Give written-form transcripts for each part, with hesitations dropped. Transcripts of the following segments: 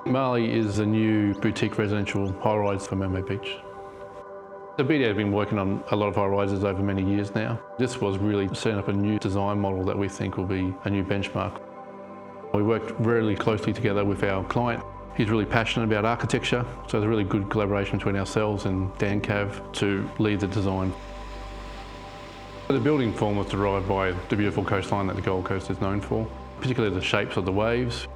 Marley is a new boutique residential high-rise for Mermaid Beach. The BDA has been working on a lot of high-rises over many years now. This was really setting up a new design model that we think will be a new benchmark. We worked really closely together with our client. He's really passionate about architecture, so there's a really good collaboration between ourselves and Dankav to lead the design. The building form was derived by the beautiful coastline that the Gold Coast is known for, particularly the shapes of the waves.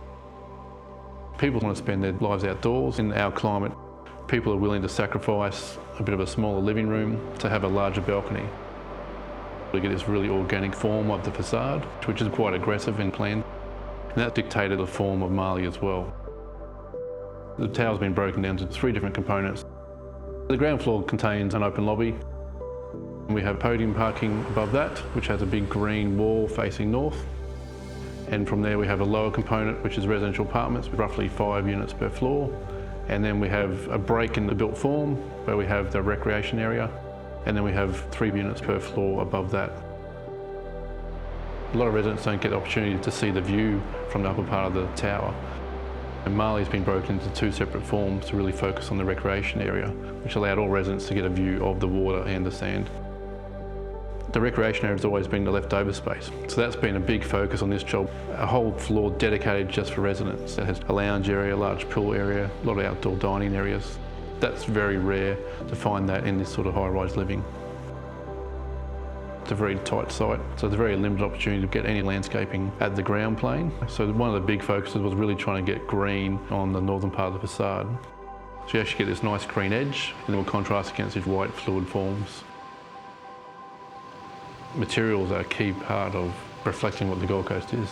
People want to spend their lives outdoors. In our climate, people are willing to sacrifice a bit of a smaller living room to have a larger balcony. We get this really organic form of the facade, which is quite aggressive in plan, and that dictated the form of Marley as well. The tower's been broken down to 3 different components. The ground floor contains an open lobby. We have podium parking above that, which has a big green wall facing north. And from there we have a lower component, which is residential apartments, with roughly 5 units per floor. And then we have a break in the built form, where we have the recreation area. And then we have 3 units per floor above that. A lot of residents don't get the opportunity to see the view from the upper part of the tower. And Marley's been broken into 2 separate forms to really focus on the recreation area, which allowed all residents to get a view of the water and the sand. The recreation area has always been the leftover space, so that's been a big focus on this job. A whole floor dedicated just for residents. It has a lounge area, a large pool area, a lot of outdoor dining areas. That's very rare to find that in this sort of high-rise living. It's a very tight site, so there's a very limited opportunity to get any landscaping at the ground plane. So one of the big focuses was really trying to get green on the northern part of the facade. So you actually get this nice green edge, and it will contrast against these white fluid forms. Materials are a key part of reflecting what the Gold Coast is.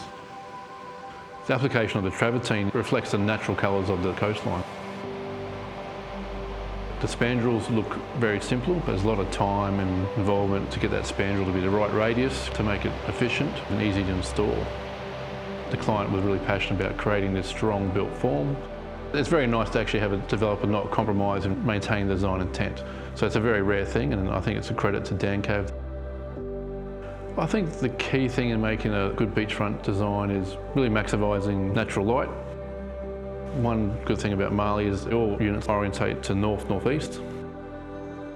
The application of the travertine reflects the natural colours of the coastline. The spandrels look very simple, but there's a lot of time and involvement to get that spandrel to be the right radius to make it efficient and easy to install. The client was really passionate about creating this strong built form. It's very nice to actually have a developer not compromise and maintain the design intent. So it's a very rare thing, and I think it's a credit to Dankav. I think the key thing in making a good beachfront design is really maximising natural light. One good thing about Marley is all units orientate to north-northeast.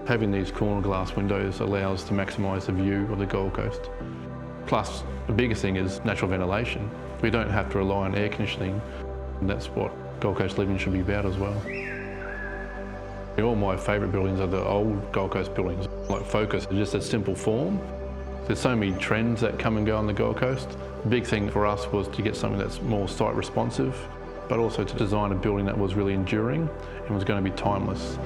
Having these corner glass windows allows to maximise the view of the Gold Coast. Plus, the biggest thing is natural ventilation. We don't have to rely on air conditioning, and that's what Gold Coast living should be about as well. All my favourite buildings are the old Gold Coast buildings, like Focus, just a simple form. There's so many trends that come and go on the Gold Coast. The big thing for us was to get something that's more site responsive, but also to design a building that was really enduring and was going to be timeless.